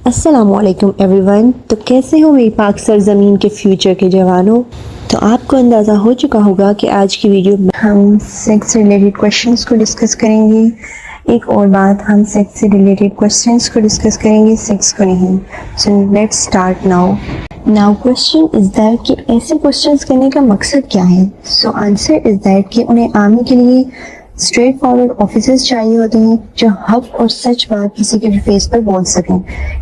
अस्सलामुअलैकुम एवरीवन। तो कैसे हो मेरी पाक सरजमीन के फ्यूचर के जवानों। तो आपको अंदाज़ा हो चुका होगा कि आज की वीडियो में हम सेक्स से रिलेटेड क्वेश्चंस को डिस्कस करेंगे। एक और बात, हम सेक्स से रिलेटेड क्वेश्चंस को डिस्कस करेंगे, सेक्स को नहीं। So let's start now question is that कि ऐसे क्वेश्चंस करने का मकसद क्या है। सो आंसर इज दैट कि उन्हें आर्मी के लिए स्ट्रेट फॉरवर्ड ऑफिसर्स चाहिए होते हैं जो हक और सच बात किसी के भी फेस पर बोल सकें।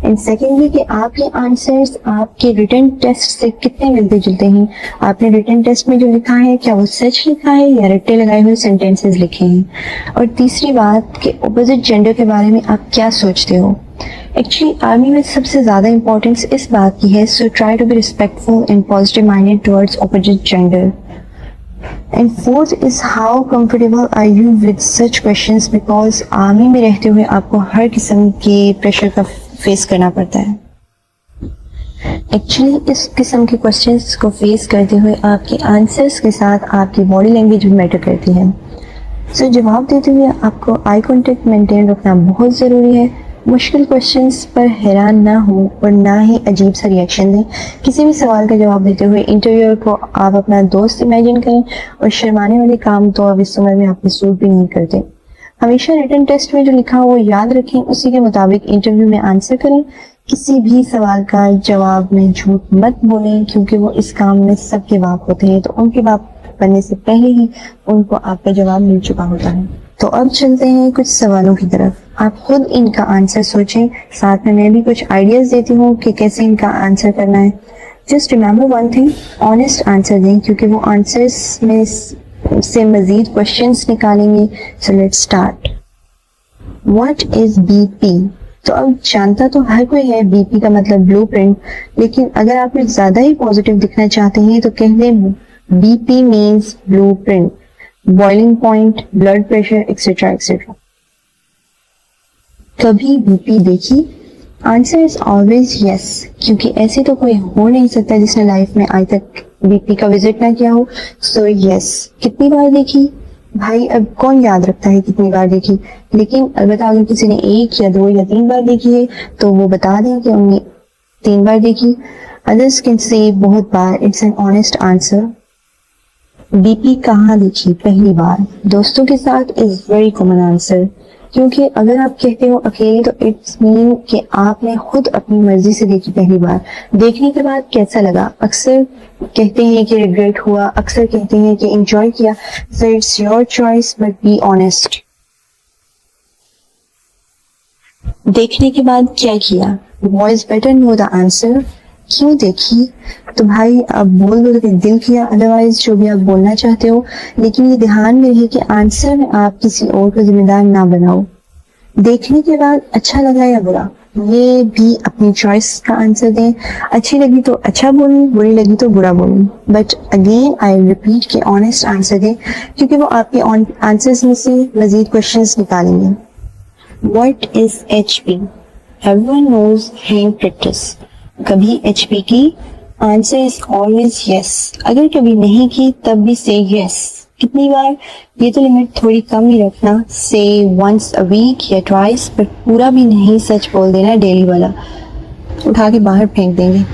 एंड सेकेंडली कि आपके आंसर्स आपके रिटन टेस्ट से कितने मिलते जुलते हैं। आपने रिटन टेस्ट में जो लिखा है क्या वो सच लिखा है या रट्टे लगाए हुए सेंटेंसेस लिखे हैं। और तीसरी बात कि अपोजिट जेंडर के बारे में आप क्या सोचते हो। एक्चुअली आर्मी में सबसे ज़्यादा इंपॉर्टेंस इस बात की है, so try to be respectful and positive minded towards opposite gender. And fourth is how comfortable are you with such questions, because army में रहते हुए आपको हर किस्म के प्रेशर का फेस करना पड़ता है। एक्चुअली इस किस्म के क्वेश्चंस को फेस करते हुए आपके आंसर्स के साथ आपकी बॉडी लैंग्वेज भी मैटर करती है। सो जवाब देते हुए आपको आई कांटेक्ट मेंटेन रखना बहुत ज़रूरी है। मुश्किल क्वेश्चंस पर हैरान ना हो और ना ही अजीब सा रिएक्शन दें। किसी भी सवाल का जवाब देते हुए इंटरव्यूअर को आप अपना दोस्त इमेजिन करें और शर्माने वाले काम तो अब इस समय में आपके सूट भी नहीं करते। हमेशा रिटन टेस्ट में जो लिखा हो वो याद रखें, उसी के मुताबिक इंटरव्यू में आंसर करें। किसी भी सवाल का जवाब में झूठ मत बोलें, क्योंकि वो इस काम में सबके बाप होते हैं, तो उनके बाप बनने से पहले ही उनको आपका जवाब मिल चुका होता है। तो अब चलते हैं कुछ सवालों की तरफ। आप खुद इनका आंसर सोचें, साथ में मैं भी कुछ आइडियाज देती हूँ कि कैसे इनका आंसर करना है। Just remember one thing, honest answer दें, क्योंकि वो आंसर्स में से मजीद क्वेश्चंस निकालेंगे। So let's start. What is BP? तो अब जानता तो हर कोई है बीपी का मतलब ब्लूप्रिंट, लेकिन अगर आप कुछ ज्यादा ही पॉजिटिव दिखना चाहते हैं तो कह दें BP means blueprint, boiling point, blood pressure etcetera etcetera. कभी बीपी देखी? आंसर इज ऑलवेज यस, क्योंकि ऐसे तो कोई हो नहीं सकता जिसने लाइफ में आज तक बीपी का विजिट ना किया हो। So yes. कितनी बार देखी? भाई अब कौन याद रखता है कितनी बार देखी, लेकिन अलबत्ता अगर किसी ने 1 या 2 या 3 बार देखी है तो वो बता दें कि उन्हें 3 बार देखी। अदर्स कैन से बहुत बार। It's an honest answer. BP कहाँ देखी? पहली बार। दोस्तों के साथ इज वेरी कॉमन आंसर, क्योंकि अगर आप कहते हो अकेले तो इट्स मीन कि आपने खुद अपनी मर्जी से देखी पहली बार। देखने के बाद कैसा लगा? अक्सर कहते हैं कि रिग्रेट हुआ, अक्सर कहते हैं कि एंजॉय किया। So it's your choice, but be honest. देखने के बाद क्या किया? Boys better know the answer. क्यों देखी? तो भाई अब बोल दो कि दिल किया, अदरवाइज जो भी आप बोलना चाहते हो, लेकिन ये ध्यान में रहे कि आंसर में आप किसी और को जिम्मेदार ना बनाओ। देखने के बाद अच्छा लगा या बुरा, ये भी अपनी चॉइस का आंसर दें। अच्छी लगी तो अच्छा बोलूं, बुरी लगी तो बुरा बोलूं, बट अगेन आई रिपीट कि ऑनेस्ट आंसर दें, क्योंकि वो आपके आंसर्स में से मजीद क्वेश्चंस निकालेंगे। What is HP? Everyone knows hand practice. कभी HP की? Answer is always yes. अगर कभी नहीं की तब भी से यस। कितनी बार? ये तो लिमिट थोड़ी कम ही रखना, से वंस अ वीक या ट्वाइस, बट पूरा भी नहीं सच बोल देना डेली वाला, उठा के बाहर फेंक देंगे।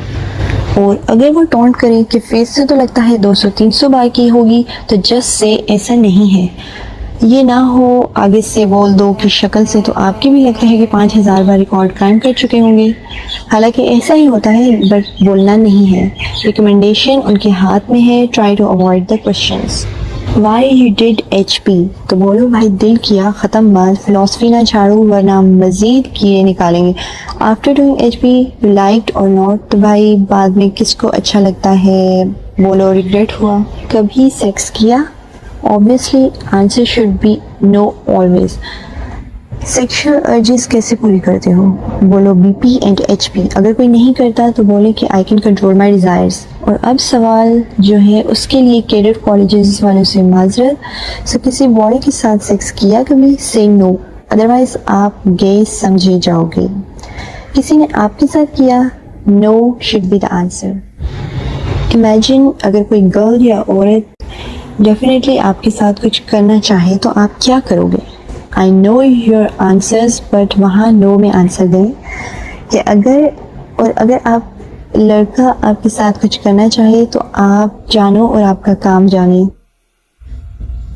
और अगर वो टॉन्ट करें कि फेस से तो लगता है 200-300 बार की होगी, तो जस्ट से ऐसा नहीं है। ये ना हो आगे से बोल दो कि शक्ल से तो आपके भी लगता है कि 5000 बार रिकॉर्ड कायम कर चुके होंगे, हालांकि ऐसा ही होता है, बट बोलना नहीं है। रिकमेंडेशन उनके हाथ में है। Try to avoid the questions. Why you did HP? तो बोलो भाई दिल किया, खत्म बात। फिलॉसफी ना झाड़ू वरना मजीद कीड़े निकालेंगे। After doing HP you liked और नॉट? तो भाई बाद में किसको अच्छा लगता है, बोलो रिग्रेट हुआ। कभी सेक्स किया? Obviously, answer should be no always. Sexual urges कैसे पूरी करते हो? बोलो BP एंड HP। अगर कोई नहीं करता तो बोले कि I can control my desires. और अब सवाल जो है उसके लिए कैडेट कॉलेजेस वालों से माजरत। सो किसी बॉय के साथ सेक्स किया कभी? से नो, अदरवाइज आप गे समझे जाओगे। किसी ने आपके साथ किया? No should be the answer. Imagine अगर कोई गर्ल या औरत डेफिनेटली आपके साथ कुछ करना चाहे तो आप क्या करोगे? I know your answers, but वहाँ नो में आंसर दें। कि अगर आप लड़का आपके साथ कुछ करना चाहे तो आप जानो और आपका काम जाने।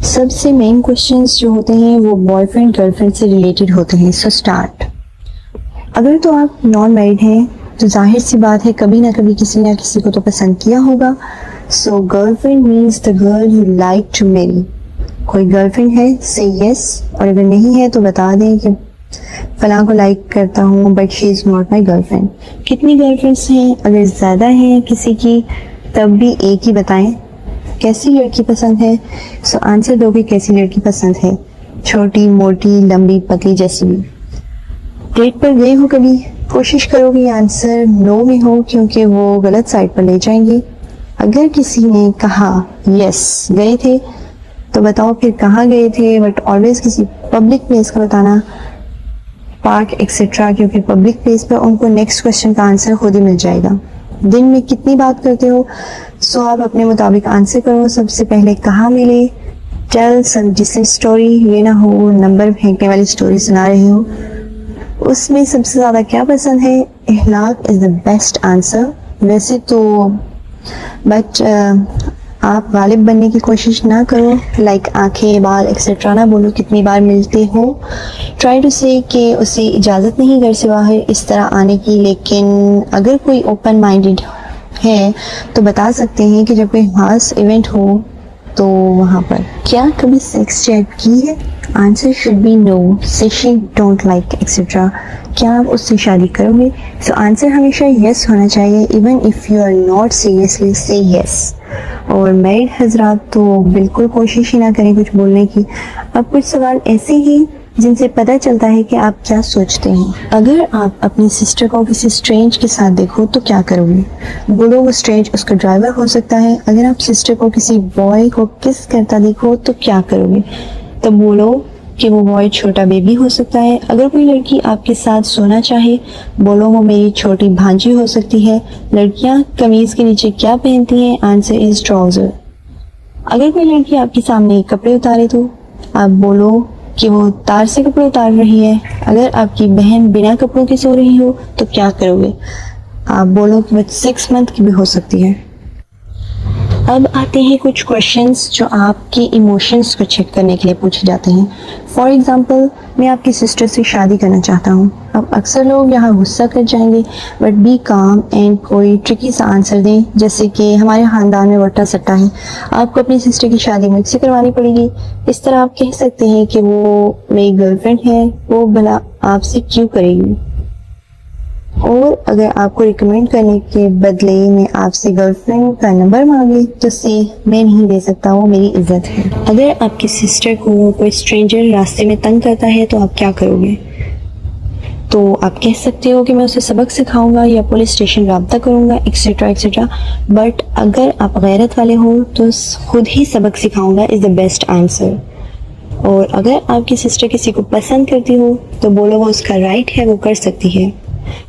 सबसे मेन क्वेश्चंस जो होते हैं वो बॉयफ्रेंड गर्लफ्रेंड से रिलेटेड होते हैं। So start. अगर तो आप नॉन मैरिड हैं तो जाहिर सी बात है कभी ना कभी किसी ना किसी को तो पसंद किया होगा। So girlfriend means the girl you like to marry. कोई गर्लफ्रेंड है से यस, और अगर नहीं है तो बता दें कि फलां को लाइक करता हूँ but she is not my girlfriend. कितनी गर्लफ्रेंड्स हैं? अगर ज़्यादा हैं किसी की तब भी एक ही बताएं। कैसी लड़की पसंद है? सो आंसर दो कि कैसी लड़की पसंद है, छोटी मोटी लंबी पतली जैसी भी। डेट पर गए हो कभी? कोशिश करो कि आंसर नो में हो क्योंकि वो गलत साइड पर ले जाएंगे। अगर किसी ने कहा यस गए थे तो बताओ फिर कहाँ गए थे, बट ऑलवेज किसी पब्लिक प्लेस का बताना, पार्क एक्सेट्रा, क्योंकि पब्लिक प्लेस पर उनको नेक्स्ट क्वेश्चन का आंसर खुद ही मिल जाएगा। दिन में कितनी बात करते हो? सो आप अपने मुताबिक आंसर करो। सबसे पहले कहाँ मिले? Tell some decent story. ये ना हो नंबर फेंकने वाली स्टोरी सुना रहे हो। उसमें सबसे ज़्यादा क्या पसंद है? इखलाक इज़ द बेस्ट आंसर वैसे तो, बट आप गालिब बनने की कोशिश ना करो। लाइक आंखें बाल एक्सेट्रा ना बोलो। कितनी बार मिलते हो? ट्राई टू से कि उसे इजाज़त नहीं घर से बाहर इस तरह आने की, लेकिन अगर कोई ओपन माइंडेड है तो बता सकते हैं कि जब कोई खास इवेंट हो तो वहाँ पर। क्या कभी सेक्स चैट की है? Answer should be no. Say she don't like etcetera. क्या आप उससे शादी करोगे? सो आंसर हमेशा यस होना चाहिए। Even if you are not seriously say yes. और मैरिड हजरात तो बिल्कुल कोशिश ही ना करें कुछ बोलने की। अब कुछ सवाल ऐसे ही जिनसे पता चलता है कि आप क्या सोचते हैं। अगर आप अपनी सिस्टर को किसी स्ट्रेंज के साथ देखो तो क्या करोगे? बोलो वो स्ट्रेंज उसका ड्राइवर हो सकता है। अगर आप सिस्टर को किसी बॉय को किस करता देखो तो क्या करोगे? तो बोलो कि वो बॉय छोटा बेबी हो सकता है। अगर कोई लड़की आपके साथ सोना चाहे बोलो वो मेरी छोटी भांजी हो सकती है। लड़कियां कमीज के नीचे क्या पहनती हैं? Answer is trouser. अगर कोई लड़की आपके सामने कपड़े उतारे तो आप बोलो कि वो तार से कपड़े उतार रही है। अगर आपकी बहन बिना कपड़ों के सो रही हो तो क्या करोगे? आप बोलो कि वो 6 मंथ की भी हो सकती है। अब आते हैं कुछ क्वेश्चंस जो आपके इमोशंस को चेक करने के लिए पूछे जाते हैं। फॉर एग्जांपल, मैं आपकी सिस्टर से शादी करना चाहता हूँ। अब अक्सर लोग यहाँ गुस्सा कर जाएंगे, बट बी काम एंड कोई ट्रिकी सा आंसर दें, जैसे कि हमारे ख़ानदान में वट्टा सट्टा है, आपको अपनी सिस्टर की शादी मुझसे करवानी पड़ेगी। इस तरह आप कह सकते हैं कि वो मेरी गर्लफ्रेंड है, वो भला आपसे क्यों करेगी। और अगर आपको रिकमेंड करने के बदले में आपसे गर्लफ्रेंड का नंबर मांगे तो से मैं नहीं दे सकता, वो मेरी इज्जत है। अगर आपकी सिस्टर को कोई स्ट्रेंजर रास्ते में तंग करता है तो आप क्या करोगे? तो आप कह सकते हो कि मैं उसे सबक सिखाऊंगा या पुलिस स्टेशन राब्ता करूंगा एक्सेट्रा एक्सेट्रा। बट अगर आप गैरत वाले हो तो खुद ही सबक सिखाऊंगा इज़ द बेस्ट आंसर। और अगर आपकी सिस्टर किसी को पसंद करती हो तो बोलो वो उसका राइट है, वो कर सकती है।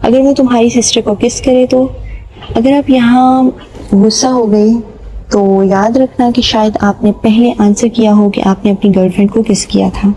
अगर वो तुम्हारी सिस्टर को किस करे तो अगर आप यहाँ गुस्सा हो गई तो याद रखना कि शायद आपने पहले आंसर किया हो कि आपने अपनी गर्लफ्रेंड को किस किया था।